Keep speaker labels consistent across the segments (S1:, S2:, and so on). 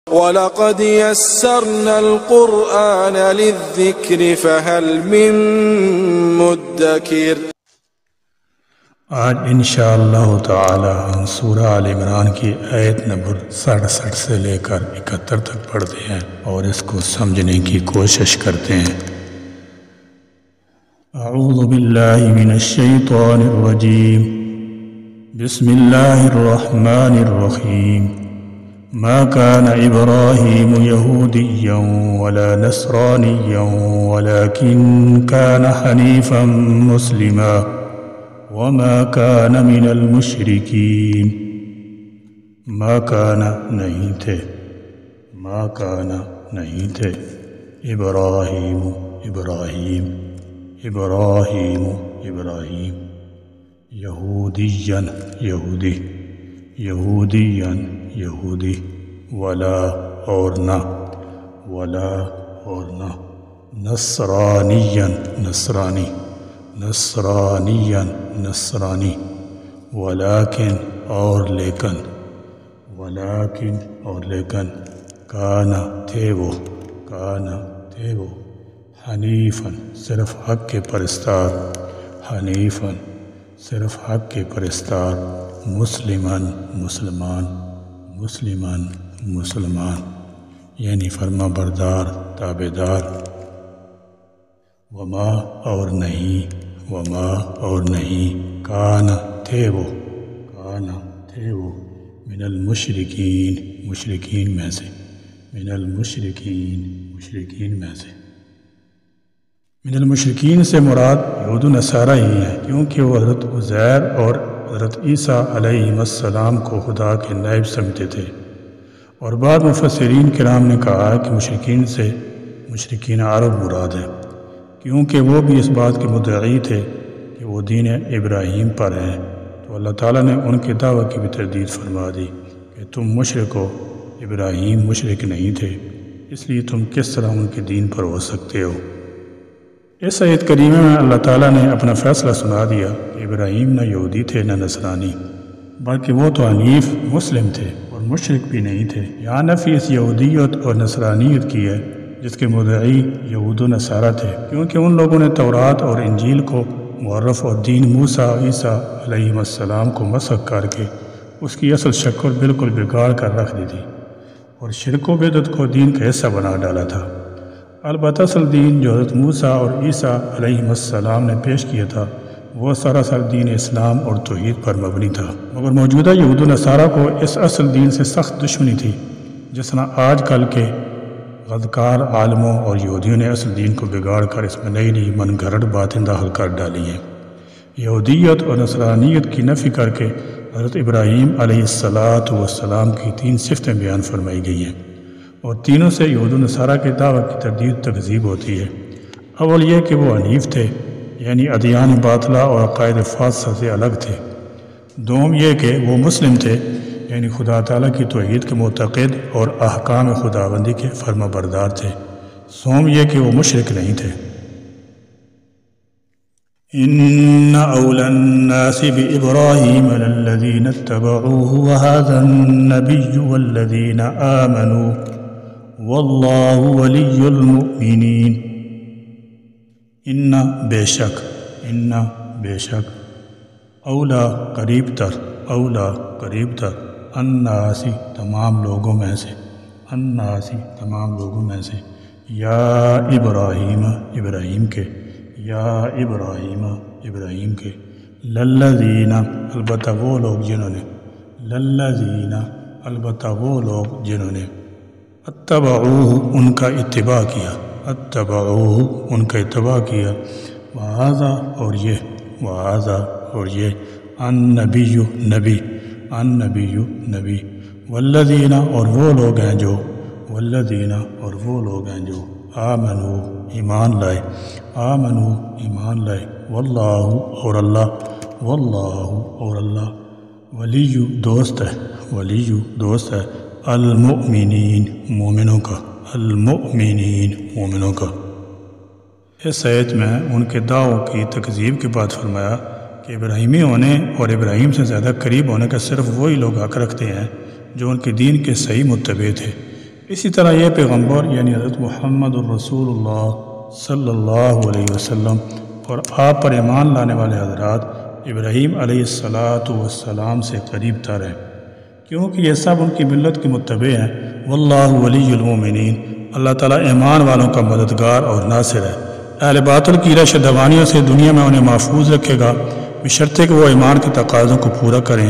S1: وَلَقَدْ يَسَّرْنَا الْقُرْآنَ لِلذِّكْرِ فَهَلْ مِن مُّدَّكِرٍ۔
S2: آج انشاءاللہ تعالی ہم سورہ آل عمران کی آیت نمبر 67 سے لے کر 71 تک پڑھتے ہیں اور اس کو سمجھنے کی کوشش کرتے ہیں۔ اعوذ باللہ من الشیطان الرجیم، بسم اللہ الرحمن الرحیم۔ ما كان إبراهيم يهوديا ولا نصرانيا ولكن كان حنيفا مسلما وما كان من المشركين۔ ما كان نہیں تھے، ما كان نہیں تھے، ابراہیم ابراہیم ابراہیم ابراہیم، یہودیاً یہودی، یہودیاً یہودی، ولا اور نہ، ولا اور نہ، نصرانیاً نصرانی، نصرانیاً نصرانی، ولیکن اور لیکن، ولیکن اور لیکن، کانا تھے وہ، کانا تھے وہ، حنیفاً صرف حق کے پرستار، حنیفاً صرف حق کے پرستار، مسلمان مسلمان، مسلمان مسلمان یعنی فرما بردار تابعدار، وما اور نہیں، وما اور نہیں، کان تھے وہ، کان تھے وہ، من المشرکین مشرکین میں سے، من المشرکین مشرکین میں سے۔ من المشرکین سے مراد یہود و نصارہ ہی ہیں، کیونکہ وہ حضرت عزیر اور حضرت عیسیٰ علیہ السلام کو خدا کے نائب سمجھتے تھے، اور بعض مفسرین کرام نے کہا کہ مشرکین سے مشرکین عرب مراد ہیں، کیونکہ وہ بھی اس بات کے مدعی تھے کہ وہ دین ابراہیم پر ہیں، تو اللہ تعالیٰ نے ان کے دعوی کی بھی تردید فرما دی کہ تم مشرک ہو، ابراہیم مشرک نہیں تھے، اس لیے تم کس طرح ان کے دین پر ہو سکتے ہو۔ اس آیت کریمہ میں اللہ تعالیٰ نے اپنا فیصلہ سنا دیا کہ ابراہیم نہ یہودی تھے نہ نصرانی، بلکہ وہ تو حنیف مسلم تھے اور مشرک بھی نہیں تھے۔ یہاں نفی اس یہودیت اور نصرانیت کی ہے جس کے مدعی یہود و نصارہ تھے، کیونکہ ان لوگوں نے تورات اور انجیل کو معرف اور دین موسیٰ عیسیٰ علیہ السلام کو مسخ کر کے اس کی اصل شکل بالکل بگاڑ کر رکھ دی تھی اور شرک و بدعت کو دین کا حصہ بنا ڈالا تھا۔ البتہ اصل دین جو حضرت موسیٰ اور عیسیٰ علیہ السلام نے پیش کیا تھا وہ سراسر دین اسلام اور توحید پر مبنی تھا، مگر موجودہ یہود و نصارہ کو اس اصل دین سے سخت دشمنی تھی، جس طرح آج کل کے غدکار عالموں اور یہودیوں نے اصل دین کو بگاڑ کر اس میں نئی نئی من گھڑت باتیں داخل کر ڈالی ہیں۔ یہودیت اور نصرانیت کی نفی کر کے حضرت ابراہیم علیہ السلام کی 3 صفتیں بیان فرمائی گئی ہیں، اور تینوں سے یہود و نصارہ کے دعوی کی تردید تکذیب ہوتی ہے۔ اول یہ کہ وہ حنیف تھے، یعنی ادیان باطلہ اور عقائد فاسدہ سے الگ تھے۔ دوم یہ کہ وہ مسلم تھے، یعنی خدا تعالیٰ کی توحید کے معتقد اور احکام خداوندی کے فرما بردار تھے۔ سوم یہ کہ وہ مشرک نہیں تھے۔ ان اول الناس بابراہیم للذین اتبعوه وهذا النبی والذین آمنوا واللہ ولی المؤمنین۔ ان بے شک، ان بے شک، اولا قریب تر، اولا قریب تر، الناسی تمام لوگوں میں سے، الناسی تمام لوگوں میں سے، یا ابراہیم ابراہیم کے، یا ابراہیم ابراہیم کے، للذین البتہ وہ لوگ جنہوں نے، للذین البتہ وہ لوگ جنہوں نے، اتبعوہ ان کا اتباع کیا، اتبعوہ ان کا اتباع کیا، وہذا اور یہ، وہذا اور یہ، النبی نبی، النبی نبی، والذین اور وہ لوگ ہیں جو، والذین اور وہ لوگ ہیں جو، آمنو ایمان لائے، آمنو ایمان لائے، واللہ اور اللہ، واللہ اور اللہ، ولی دوست ہے، ولی دوست ہے، المؤمنین مومنوں کا، المؤمنین مومنوں کا۔ اس آیت میں ان کے دعووں کی تکذیب کے بعد فرمایا کہ ابراہیمی ہونے اور ابراہیم سے زیادہ قریب ہونے کا صرف وہی لوگ حق رکھتے ہیں جو ان کے دین کے صحیح متبع تھے، اسی طرح یہ پیغمبر یعنی حضرت محمد الرسول اللہ صلی اللہ علیہ وسلم اور آپ پر ایمان لانے والے حضرات ابراہیم علیہ السلام سے قریب تر ہیں، کیونکہ یہ سب ان کی ملت کے متبع ہیں۔ واللہ ولی المومنین، اللہ تعالیٰ ایمان والوں کا مددگار اور ناصر ہے۔ اہل باطل کی رشدوانیوں سے دنیا میں انہیں محفوظ رکھے گا، بشرطے کہ وہ ایمان کے تقاضوں کو پورا کریں،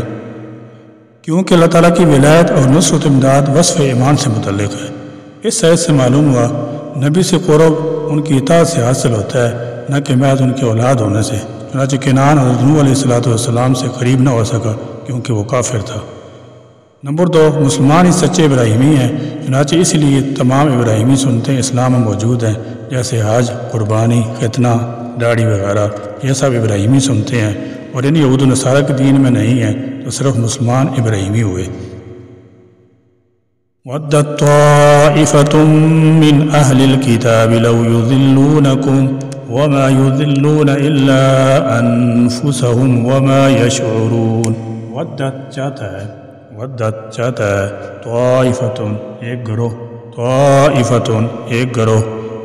S2: کیونکہ اللہ تعالیٰ کی ولایت اور نصرت و امداد وصف ایمان سے متعلق ہے۔ اس آیت سے معلوم ہوا نبی سے قرب ان کی اطاعت سے حاصل ہوتا ہے، نہ کہ محض ان کے اولاد ہونے سے۔ چنانچہ کنعان حضرت نوح علیہ السلام سے قریب نہ ہو سکا کیونکہ وہ کافر تھا۔ نمبر 2، مسلمان ہی سچے ابراہیمی ہیں، چنانچہ اس لیے تمام ابراہیمی سنتیں اسلام میں موجود ہیں، جیسے حج، قربانی، ختنہ، داڑھی وغیرہ، یہ سب ابراہیمی سنتیں ہیں، اور ان یہود و نصارہ کے دین میں نہیں ہیں، تو صرف مسلمان ابراہیمی ہوئے۔ وَدَّتْ طَائِفَةٌ مِّنْ أَهْلِ الْكِتَابِ لَوْ يُضِلُّونَكُمْ وَمَا يُضِلُّونَ إِلَّا أَنفُسَهُمْ وَمَا يَشْعُرُونَ۔ ودت چاہتا ہے طائفتن ایک گروہ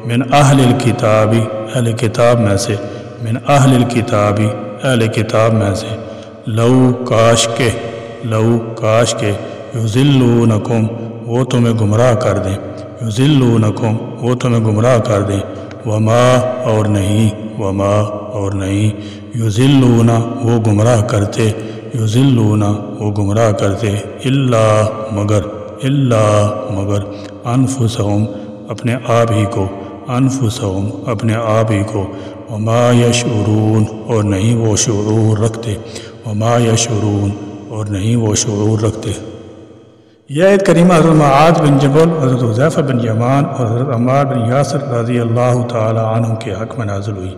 S2: من اہل الکتاب اہل کتاب میں سے من اہل الکتاب اہل کتاب میں سے لو کاش کے یضلونکم وہ تمہیں گمراہ کر دیں، یضلونکم وہ تمہیں گمراہ کر دیں، وما اور نہیں یضلون وہ گمراہ کرتے، یضلون وہ گمراہ کرتے، الا مگر انفسہم اپنے آپ ہی کو، وما یشعرون اور نہیں وہ شعور رکھتے، یہ آیت کریمہ حضرت معاذ بن جبل، حضرت حذیفہ بن یمان اور حضرت عمار بن یاسر رضی اللہ تعالی عنہ کے حق میں نازل ہوئی،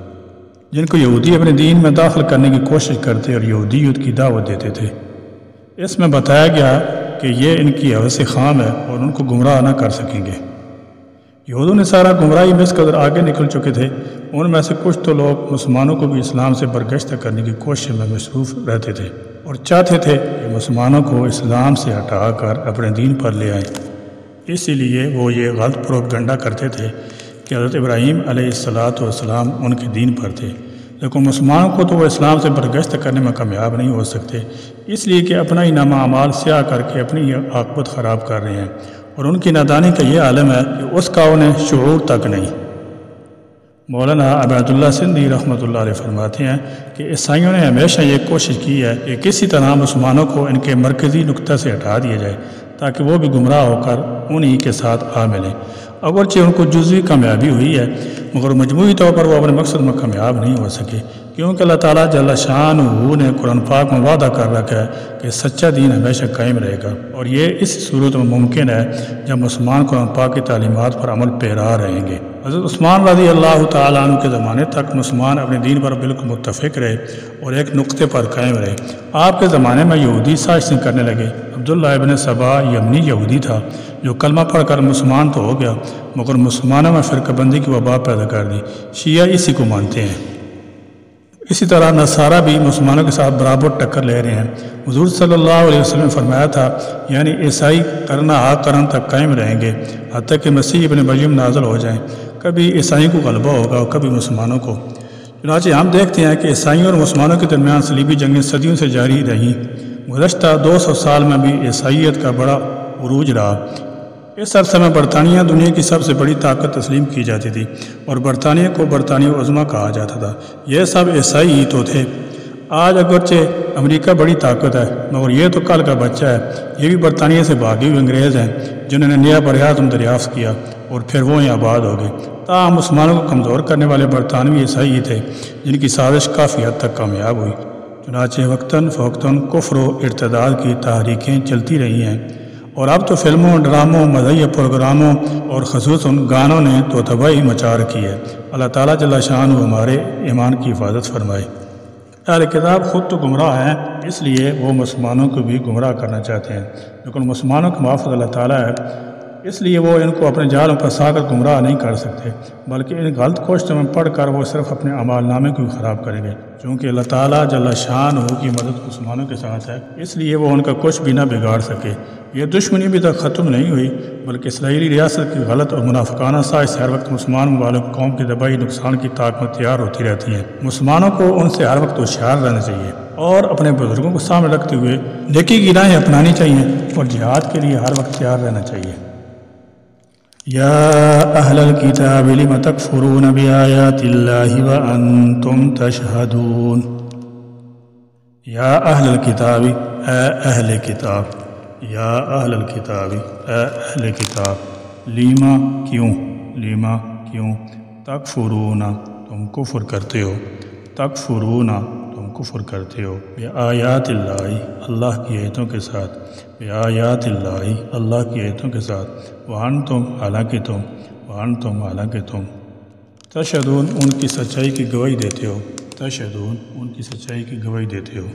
S2: جن کو یہودی اپنے دین میں داخل کرنے کی کوشش کرتے اور یہودیت کی دعوت دیتے تھے۔ اس میں بتایا گیا کہ یہ ان کی حوث خام ہے اور ان کو گمراہ نہ کر سکیں گے۔ یہود و نصارہ گمراہی میں اس قدر آگے نکل چکے تھے، ان میں سے کچھ تو لوگ مسلمانوں کو بھی اسلام سے برگشتہ کرنے کی کوشش میں مصروف رہتے تھے اور چاہتے تھے کہ مسلمانوں کو اسلام سے ہٹا کر اپنے دین پر لے آئیں۔ اسی لیے وہ یہ غلط پروپیگنڈا کرتے تھے کہ حضرت ابراہیم علیہ السلام ان کے دین پر تھے، لیکن مسلمانوں کو تو وہ اسلام سے برگشتہ کرنے میں کامیاب نہیں ہو سکتے، اس لیے کہ اپنا ہی نامہ اعمال سیاہ کر کے اپنی عاقبت خراب کر رہے ہیں، اور ان کی نادانی کا یہ عالم ہے کہ اس کا انہیں شعور تک نہیں۔ مولانا عبید اللہ سندھی رحمۃ اللہ علیہ فرماتے ہیں کہ عیسائیوں نے ہمیشہ یہ کوشش کی ہے کہ کسی طرح مسلمانوں کو ان کے مرکزی نقطہ سے ہٹا دیا جائے تاکہ وہ بھی گمراہ ہو کر انہی کے ساتھ آ ملیں۔ اگرچہ ان کو جزوی کامیابی ہوئی ہے، مگر مجموعی طور پر وہ اپنے مقصد میں کامیاب نہیں ہو سکے، کیونکہ اللہ تعالیٰ جل شانہ نے قرآن پاک میں وعدہ کر رکھا ہے کہ سچا دین ہمیشہ قائم رہے گا، اور یہ اس صورت میں ممکن ہے جب مسلمان قرآن پاک کی تعلیمات پر عمل پیرا رہیں گے۔ حضرت عثمان رضی اللہ تعالیٰ عنہ کے زمانے تک مسلمان اپنے دین پر بالکل متفق رہے اور ایک نقطے پر قائم رہے۔ آپ کے زمانے میں یہودی سازشیں کرنے لگے۔ عبداللہ ابن سبا یمنی یہودی تھا جو کلمہ پڑھ کر مسلمان تو ہو گیا، مگر مسلمانوں میں فرقہ بندی کی وبا پیدا کر دی۔ شیعہ اسی کو مانتے ہیں۔ اسی طرح نصارہ بھی مسلمانوں کے ساتھ برابر ٹکر لے رہے ہیں۔ حضور صلی اللہ علیہ وسلم نے فرمایا تھا، یعنی عیسائی کرنا قرن تک قائم رہیں گے حتیٰ کہ مسیح ابن مریم نازل ہو جائیں، کبھی عیسائی کو غلبہ ہوگا اور کبھی مسلمانوں کو۔ چنانچہ ہم دیکھتے ہیں کہ عیسائیوں اور مسلمانوں کے درمیان صلیبی جنگیں صدیوں سے جاری رہیں۔ گزشتہ 200 سال میں بھی عیسائیت کا بڑا عروج رہا۔ اس عرصے میں برطانیہ دنیا کی سب سے بڑی طاقت تسلیم کی جاتی تھی اور برطانیہ کو برطانیہ عظمیٰ کہا جاتا تھا۔ یہ سب عیسائی ہی تو تھے۔ آج اگرچہ امریکہ بڑی طاقت ہے، مگر یہ تو کل کا بچہ ہے۔ یہ بھی برطانیہ سے بھاگے ہوئے انگریز ہیں جنہوں نے نیا براعظم دریافت کیا اور پھر وہ یہاں آباد ہو گئے۔ تاہم مسلمانوں کو کمزور کرنے والے برطانوی عیسائی ہی تھے جن کی سازش کافی حد تک کامیاب ہوئی۔ چنانچہ وقتاً فوقتاً کفر و ارتداد کی تحریکیں چلتی رہی ہیں، اور اب تو فلموں، ڈراموں، مذہبی پروگراموں اور خصوصاً گانوں نے تو تباہی مچا رکھی ہے۔ اللہ تعالیٰ جل شانہ ہمارے ایمان کی حفاظت فرمائے۔ اہل کتاب خود تو گمراہ ہیں، اس لیے وہ مسلمانوں کو بھی گمراہ کرنا چاہتے ہیں، لیکن مسلمانوں کا محافظ اللہ تعالیٰ ہے۔ اس لیے وہ ان کو اپنے جال میں پھنسا کر گمراہ نہیں کر سکتے، بلکہ ان غلط کوششوں میں پڑھ کر وہ صرف اپنے اعمال نامے کو خراب کریں گے۔ چونکہ اللہ تعالیٰ جل شانہ کی مدد مسلمانوں کے ساتھ ہے، اس لیے وہ ان کا کچھ بھی نہ بگاڑ سکے۔ یہ دشمنی بھی تک ختم نہیں ہوئی، بلکہ اسرائیلی ریاست کی غلط اور منافقانہ سازش ہر وقت مسلمان ممالک قوم کے دبائی نقصان کی طاق میں تیار ہوتی رہتی ہیں۔ مسلمانوں کو ان سے ہر وقت ہوشیار رہنا چاہیے اور اپنے بزرگوں کو سامنے رکھتے ہوئے نیکی کی راہیں اپنانی چاہیے اور جہاد کے لیے ہر وقت تیار رہنا چاہیے۔ یا اہل الکتاب لم تکفرون بآیات اللہ وانتم تشہدون۔ یا اہل الکتاب، اے اہل کتاب، یا اہل الکتاب، اے اہل کتاب، لیما کیوں، لیما کیوں، تکفرون تم کفر کرتے ہو، تکفرون تم کفر کرتے ہو، بآیات اللہ اللہ کی آیتوں کے ساتھ، بآیات اللہ اللہ کی آیتوں کے ساتھ، وانتم حالانکہ تم، وانتم حالانکہ تم، تشہدون ان کی سچائی کی گواہی دیتے ہو، تشہدون ان کی سچائی کی گواہی دیتے ہو۔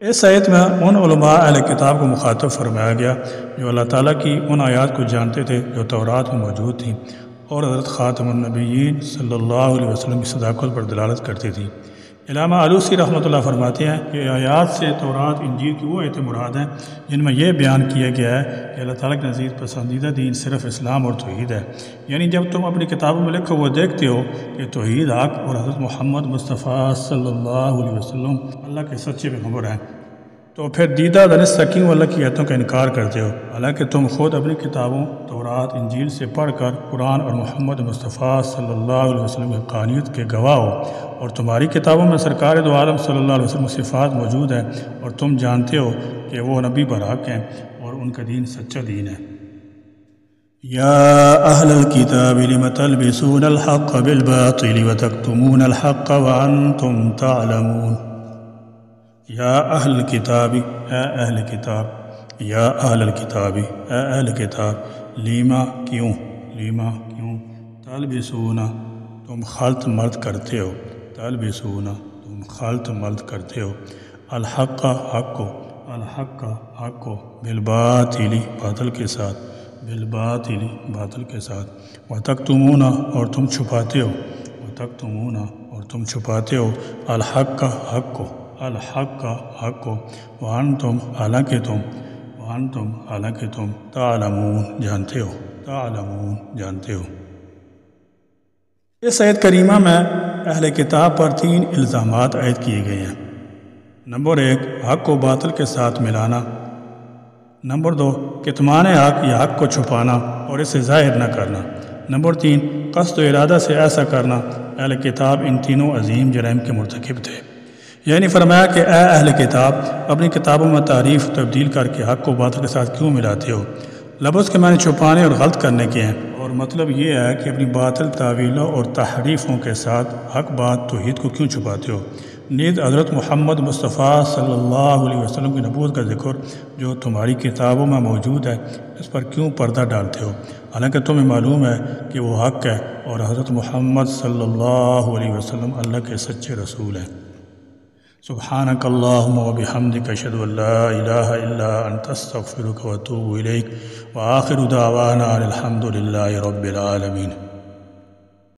S2: اس آیت میں ان علماء اہل کتاب کو مخاطب فرمایا گیا جو اللہ تعالیٰ کی ان آیات کو جانتے تھے جو تورات میں موجود تھیں اور حضرت خاتم النبیین صلی اللہ علیہ وسلم کی صداقت پر دلالت کرتی تھی۔ علامہ آلوسی رحمۃ اللہ فرماتے ہیں کہ آیات سے تورات انجیل کی وہ آیتیں مراد ہیں جن میں یہ بیان کیا گیا ہے کہ اللہ تعالیٰ کے نزدیک پسندیدہ دین صرف اسلام اور توحید ہے۔ یعنی جب تم اپنی کتابوں میں لکھو وہ دیکھتے ہو کہ توحید حق اور حضرت محمد مصطفیٰ صلی اللہ علیہ وسلم اللہ کے سچے پیغمبر ہیں، تو پھر دیدہ دانستہ کیوں اللہ کی آیتوں کا انکار کرتے ہو، حالانکہ تم خود اپنی کتابوں تورات انجیل سے پڑھ کر قرآن اور محمد مصطفیٰ صلی اللہ علیہ وسلم کی حقانیت کے گواہ ہو، اور تمہاری کتابوں میں سرکار دو عالم صلی اللہ علیہ وسلم کی صفات موجود ہیں، اور تم جانتے ہو کہ وہ نبی برحق ہیں اور ان کا دین سچا دین ہے۔ یا اہل الکتاب لم تلبسون الحق بالباطل وتکتمون الحق وانتم تعلمون۔ یا اہل کتاب، اے اہل کتاب، یا اہل الکتاب، اے اہل کتاب، لیما کیوں، لیما کیوں، تلبسون تم خلط ملط کرتے ہو، تلبسون تم خلط ملط کرتے ہو، الحق حق کو، الحق حق کو، بالباطل باطل کے ساتھ، بالباطل باطل کے ساتھ، وتکتمون اور تم چھپاتے ہو، وتکتمون اور تم چھپاتے ہو، الحق حق کو، الحق حق کو، وانتم حالانکہ تم، وانتم حالانکہ تم، تعلمون جانتے ہو، تعلمون جانتے ہو۔ اس آیت کریمہ میں اہل کتاب پر 3 الزامات عائد کیے گئے ہیں۔ نمبر 1 حق کو باطل کے ساتھ ملانا، نمبر 2 کتمان حق یا حق کو چھپانا اور اسے ظاہر نہ کرنا، نمبر 3 قصد و ارادہ سے ایسا کرنا۔ اہل کتاب ان تینوں عظیم جرائم کے مرتکب تھے۔ یعنی فرمایا کہ اے اہل کتاب، اپنی کتابوں میں تعریف تبدیل کر کے حق کو باطل کے ساتھ کیوں ملاتے ہو؟ لفظ کے معنی چھپانے اور غلط کرنے کے ہیں، اور مطلب یہ ہے کہ اپنی باطل تعویلوں اور تحریفوں کے ساتھ حق بات توحید کو کیوں چھپاتے ہو؟ نیز حضرت محمد مصطفیٰ صلی اللہ علیہ وسلم کی نبوت کا ذکر جو تمہاری کتابوں میں موجود ہے اس پر کیوں پردہ ڈالتے ہو، حالانکہ تمہیں معلوم ہے کہ وہ حق ہے اور حضرت محمد صلی اللہ علیہ وسلم اللہ کے سچے رسول ہیں۔ سبحانک اللہم و بحمدک اشہد ان لا الہ الا انت استغفرک و اتوب الیک وآخر دعوانا الحمد للہ رب العالمین۔